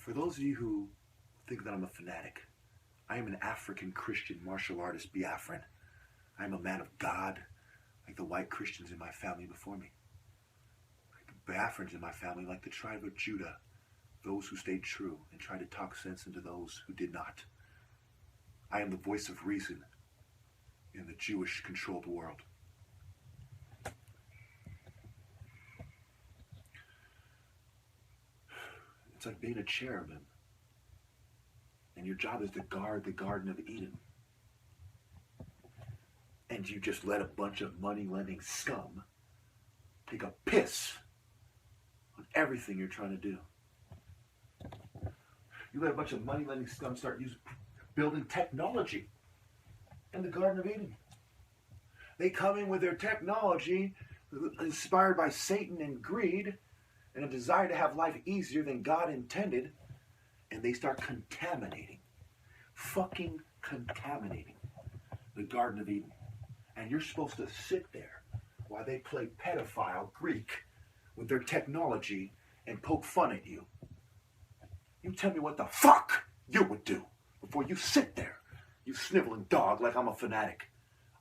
For those of you who think that I'm a fanatic, I am an African Christian martial artist Biafran. I am a man of God, like the white Christians in my family before me. Like the Biafrans in my family, like the tribe of Judah, those who stayed true and tried to talk sense into those who did not. I am the voice of reason in the Jewish-controlled world. It's like being a cherubim, and your job is to guard the Garden of Eden. And you just let a bunch of money-lending scum take a piss on everything you're trying to do. You let a bunch of money-lending scum start building technology in the Garden of Eden. They come in with their technology inspired by Satan and greed and a desire to have life easier than God intended, and they start contaminating, fucking contaminating the Garden of Eden. And you're supposed to sit there while they play pedophile Greek with their technology and poke fun at you. You tell me what the fuck you would do before you sit there, you sniveling dog, like I'm a fanatic.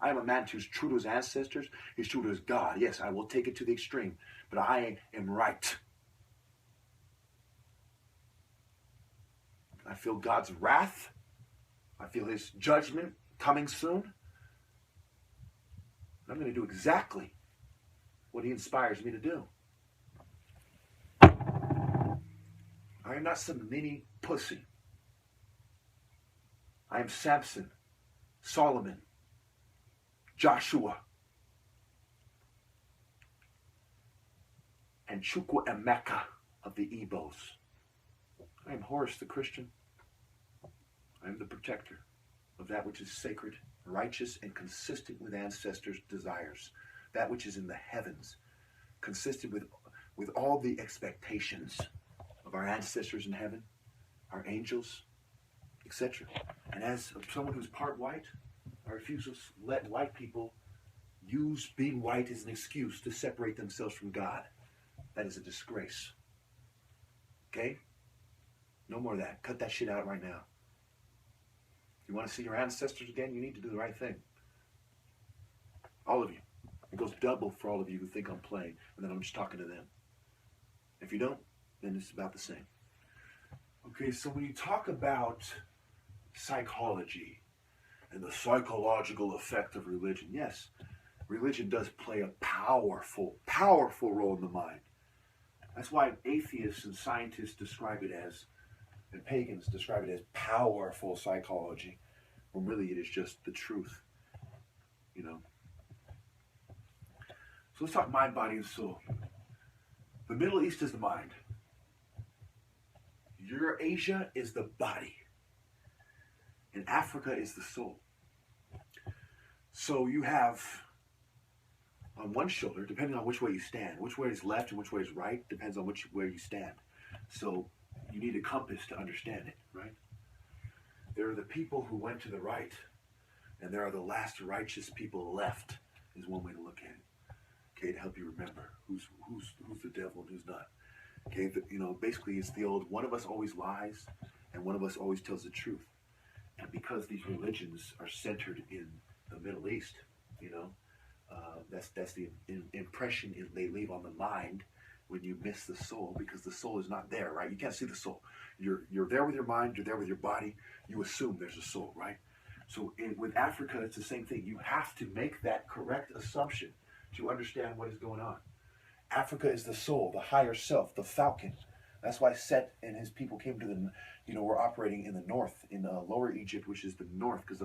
I am a man who's true to his ancestors, he's true to his God. Yes, I will take it to the extreme, but I am right. I feel God's wrath. I feel his judgment coming soon. I'm going to do exactly what he inspires me to do. I am not some mini pussy. I am Samson, Solomon, Joshua, and Chukwuemeka of the Igbos. I am Horus the Christian. I am the protector of that which is sacred, righteous, and consistent with ancestors' desires. That which is in the heavens, consistent with all the expectations of our ancestors in heaven, our angels, etc. And as someone who's part white, I refuse to let white people use being white as an excuse to separate themselves from God. That is a disgrace. Okay? No more of that. Cut that shit out right now. If you want to see your ancestors again, you need to do the right thing. All of you. It goes double for all of you who think I'm playing, and then I'm just talking to them. If you don't, then it's about the same. Okay, so when you talk about psychology and the psychological effect of religion, yes, religion does play a powerful, powerful role in the mind. That's why atheists and scientists describe it as, and pagans describe it as powerful psychology, when really it is just the truth, you know. So let's talk mind, body, and soul. The Middle East is the mind. Eurasia is the body. And Africa is the soul. So you have on one shoulder, depending on which way you stand, which way is left and which way is right, depends on where you stand. So you need a compass to understand it, right? There are the people who went to the right, and there are the last righteous people left, is one way to look at it. Okay, to help you remember who's the devil and who's not. Okay, basically it's the old, one of us always lies, and one of us always tells the truth. And because these religions are centered in the Middle East, that's the impression they leave on the mind when you miss the soul, because the soul is not there, right? You can't see the soul. You're there with your mind, you're there with your body, you assume there's a soul, right? So with Africa, it's the same thing. You have to make that correct assumption to understand what is going on. Africa is the soul, the higher self, the falcon. That's why Set and his people came to we're operating in the north, in Lower Egypt, which is the north, because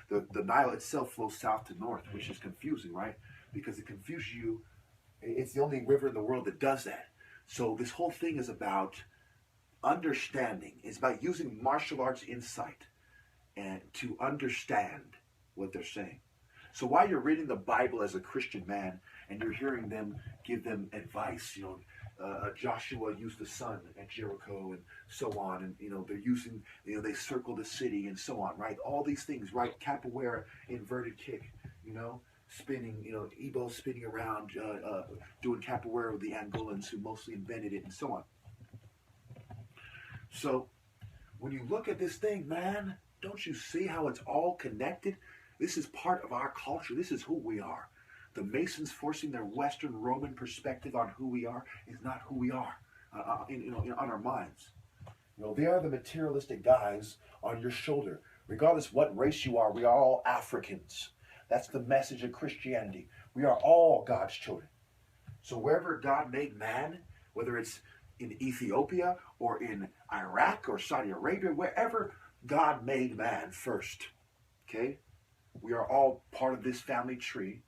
the Nile itself flows south to north, which is confusing, right? Because it confuses you. It's the only river in the world that does that. So this whole thing is about understanding. It's about using martial arts insight and to understand what they're saying. So while you're reading the Bible as a Christian man and you're hearing them give them advice, Joshua used the sun at Jericho and so on, and they're using, they circle the city and so on, right? All these things, right? Capoeira, inverted kick, spinning, Igbo spinning around, doing capoeira with the Angolans who mostly invented it and so on. So when you look at this thing, man, don't you see how it's all connected? This is part of our culture. This is who we are. The Masons forcing their Western Roman perspective on who we are is not who we are on our minds. They are the materialistic guys on your shoulder. Regardless what race you are, we are all Africans. That's the message of Christianity. We are all God's children. So wherever God made man, whether it's in Ethiopia or in Iraq or Saudi Arabia, wherever God made man first, okay? We are all part of this family tree,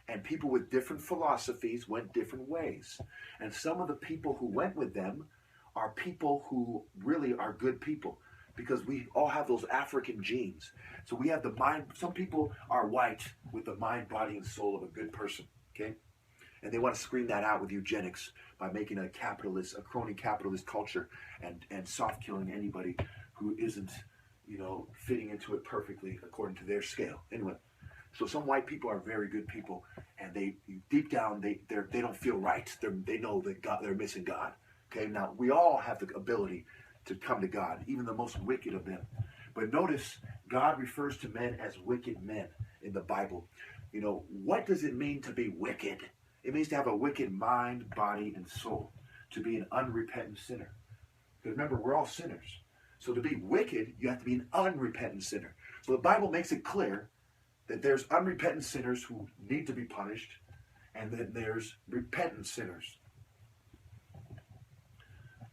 and people with different philosophies went different ways. And some of the people who went with them are people who really are good people, because we all have those African genes. So we have the mind. Some people are white with the mind, body, and soul of a good person, okay? And they want to screen that out with eugenics by making a crony capitalist culture and soft killing anybody who isn't, fitting into it perfectly according to their scale. Anyway, so some white people are very good people, and they deep down they don't feel right. They know that they're missing God. Okay, now we all have the ability to come to God, even the most wicked of them. But notice God refers to men as wicked men in the Bible. What does it mean to be wicked? It means to have a wicked mind, body, and soul, to be an unrepentant sinner. Because remember, we're all sinners. So to be wicked, you have to be an unrepentant sinner. So the Bible makes it clear that there's unrepentant sinners who need to be punished, and then there's repentant sinners.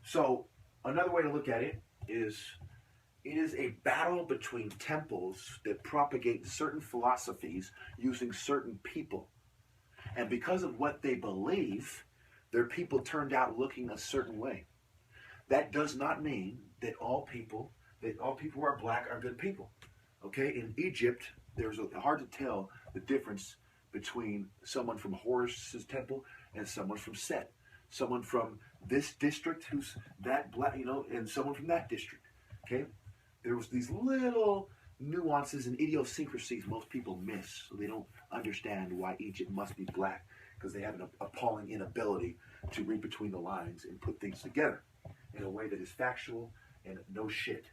So another way to look at it is a battle between temples that propagate certain philosophies using certain people. And because of what they believe, their people turned out looking a certain way. That does not mean that all people who are black are good people. Okay, in Egypt, there's hard to tell the difference between someone from Horus's temple and someone from Set. Someone from this district who's that black, and someone from that district. Okay, there was these little nuances and idiosyncrasies most people miss, so they don't understand why Egypt must be black, because they have an appalling inability to read between the lines and put things together in a way that is factual and no shit.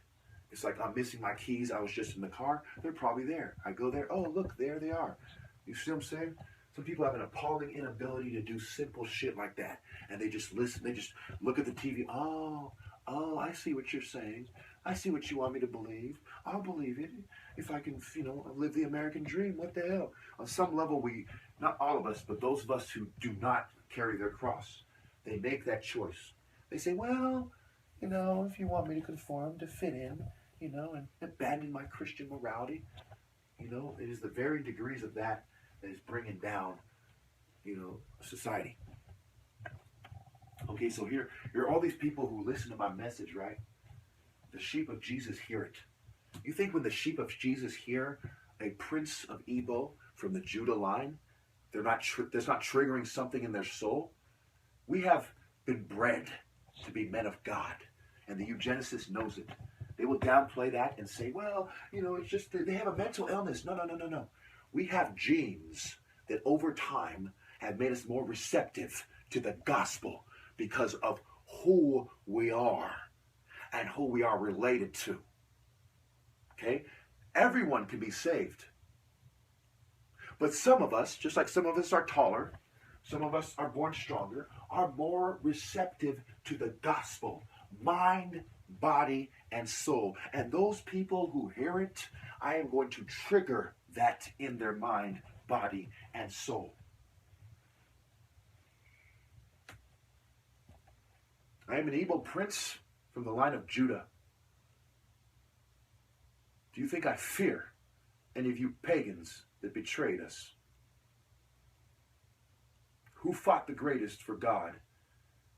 It's like, I'm missing my keys, I was just in the car, they're probably there. I go there, oh look, there they are. You see what I'm saying? Some people have an appalling inability to do simple shit like that, and they just listen, they just look at the TV, oh, I see what you're saying. I see what you want me to believe. I'll believe it if I can, live the American dream. What the hell? On some level, not all of us, but those of us who do not carry their cross, they make that choice. They say, well, if you want me to conform, to fit in, and abandon my Christian morality, it is the very degrees of that is bringing down, society. Okay, so here are all these people who listen to my message, right? The sheep of Jesus hear it. You think when the sheep of Jesus hear a prince of evil from the Judah line, there's not triggering something in their soul? We have been bred to be men of God, and the eugenicist knows it. They will downplay that and say, well, it's just that they have a mental illness. No. We have genes that over time have made us more receptive to the gospel because of who we are and who we are related to. Okay? Everyone can be saved. But some of us, just like some of us are taller, some of us are born stronger, are more receptive to the gospel. Mind, body, and soul. And those people who hear it, I am going to trigger that in their mind, body, and soul. I am an evil prince from the line of Judah. Do you think I fear any of you pagans that betrayed us? Who fought the greatest for God,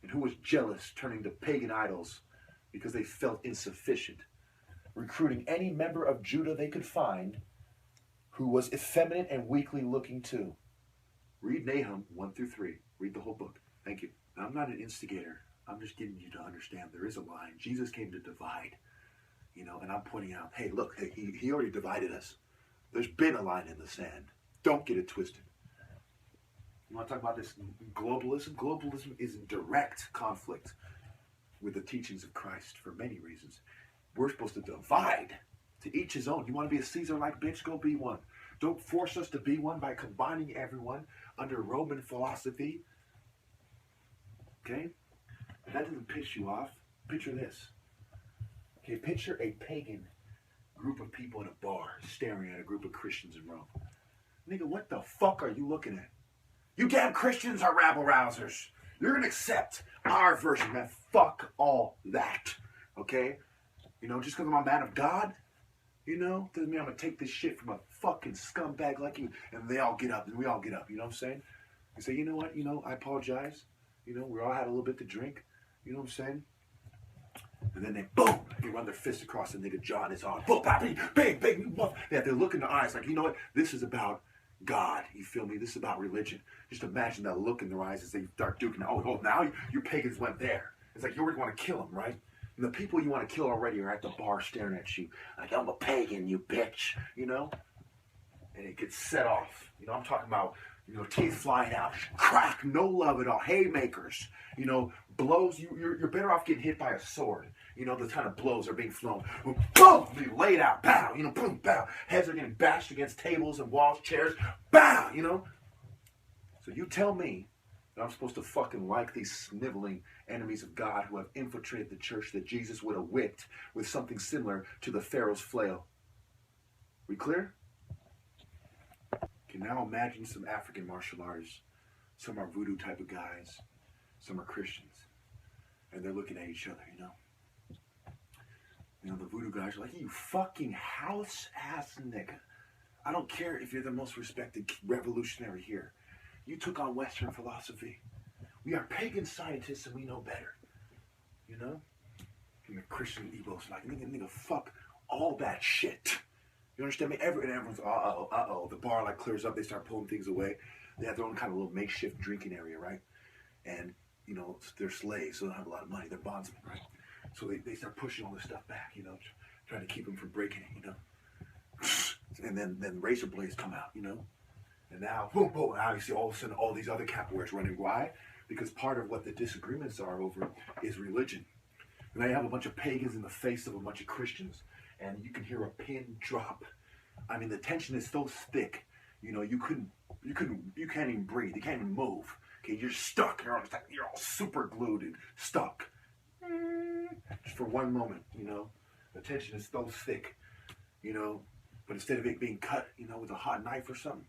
and who was jealous, turning to pagan idols because they felt insufficient, recruiting any member of Judah they could find who was effeminate and weakly looking too? Read Nahum 1-3. Read the whole book. Thank you. Now, I'm not an instigator. I'm just getting you to understand there is a line. Jesus came to divide, and I'm pointing out, hey, look, he already divided us. There's been a line in the sand. Don't get it twisted. You want to talk about this globalism? Globalism is in direct conflict with the teachings of Christ for many reasons. We're supposed to divide. To each his own. You want to be a Caesar-like bitch? Go be one. Don't force us to be one by combining everyone under Roman philosophy. Okay? If that doesn't piss you off, picture this. Okay, picture a pagan group of people in a bar staring at a group of Christians in Rome. Nigga, what the fuck are you looking at? You damn Christians are rabble-rousers. You're going to accept our version, man. Fuck all that. Okay? You know, just because I'm a man of God, you know, doesn't mean I'm going to take this shit from a fucking scumbag like you. And they all get up, and we all get up. You know what I'm saying? You say, you know what? You know, I apologize. You know, we all had a little bit to drink. You know what I'm saying? And then they, boom, they run their fist across the nigga jaw and his arm. Boom, bang, bang, bang. They have to look in the eyes like, you know what? This is about God. You feel me? This is about religion. Just imagine that look in their eyes as they start duking. Oh, now your pagans went there. It's like you already want to kill them, right? And the people you want to kill already are at the bar staring at you. Like, I'm a pagan, you bitch. You know? And it gets set off. You know, I'm talking about, you know, teeth flying out, crack, no love at all, haymakers, you know, blows. You're better off getting hit by a sword. You know, the kind of blows are being flown. Boom, be laid out, bow, you know, boom, bow. Heads are getting bashed against tables and walls, chairs, bow, you know. So you tell me that I'm supposed to fucking like these sniveling enemies of God who have infiltrated the church that Jesus would have whipped with something similar to the Pharaoh's flail. We clear? Can now imagine some African martial artists. Some are voodoo type of guys. Some are Christians. And they're looking at each other, you know. You know, the voodoo guys are like, you fucking house-ass nigga. I don't care if you're the most respected revolutionary here. You took on Western philosophy. We are pagan scientists and we know better. You know? And the Christian Eagles like, nigga, fuck all that shit. You understand me? Everyone's, uh-oh. The bar like clears up. They start pulling things away. They have their own kind of little makeshift drinking area, right? And, you know, they're slaves, so they don't have a lot of money. They're bondsmen, right? So they start pushing all this stuff back, you know, trying to keep them from breaking it, you know. And then razor blades come out, you know. And now, boom, boom, now you see all of a sudden all these other capoeiras running. Why? Because part of what the disagreements are over is religion. And now you have a bunch of pagans in the face of a bunch of Christians. And you can hear a pin drop. I mean, the tension is so thick, you know, you can't even breathe. You can't even move. Okay, you're stuck. You're all super glued and stuck. Just for one moment, you know, the tension is so thick, you know, but instead of it being cut, you know, with a hot knife or something,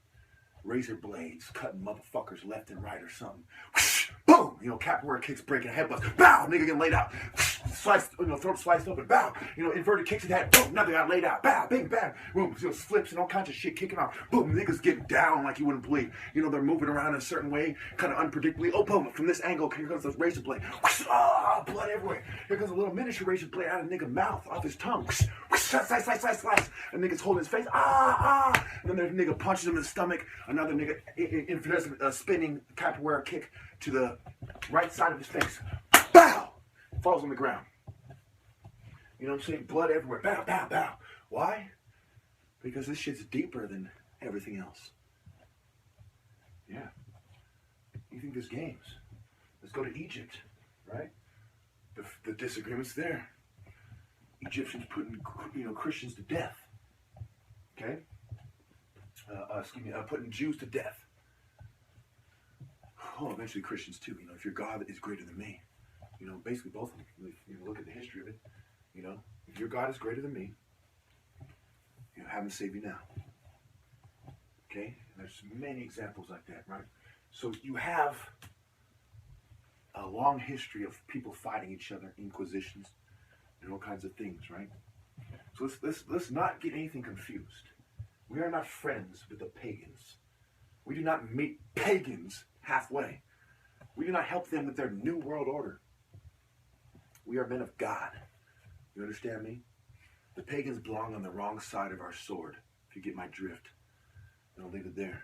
razor blades cutting motherfuckers left and right or something. Boom! You know, capoeira kicks breaking headbutts. Bow! Nigga getting laid out. Sliced, you know, throat sliced open. Bow! You know, inverted kicks in the head. Boom! Now they got laid out. Bow! Bing! Bang! Boom! You know, flips and all kinds of shit kicking off. Boom! Niggas getting down like you wouldn't believe. You know, they're moving around in a certain way, kind of unpredictably. Oh, boom! From this angle, here comes this razor blade. Ah! Blood everywhere. Here comes a little miniature razor blade out of nigga's mouth, off his tongue. Slice. And nigga's holding his face. Ah! And then there's a nigga punches him in the stomach. Another nigga introduces a spinning capoeira kick to the right side of his face. Bow! Falls on the ground. You know what I'm saying? Blood everywhere. Bow, bow, bow. Why? Because this shit's deeper than everything else. Yeah. You think there's games? Let's go to Egypt, right? The disagreement's there. Egyptians putting, you know, Christians to death. Okay? Putting Jews to death. Oh, eventually Christians too. You know, if your God is greater than me, you know, basically both of them. If you look at the history of it, you know, if your God is greater than me, you know, have him save you now. Okay? And there's many examples like that, right? So you have a long history of people fighting each other, inquisitions, and all kinds of things, right? So let's not get anything confused. We are not friends with the pagans. We do not meet pagans halfway. We do not help them with their new world order. We are men of God. You understand me? The pagans belong on the wrong side of our sword, if you get my drift. And I'll leave it there.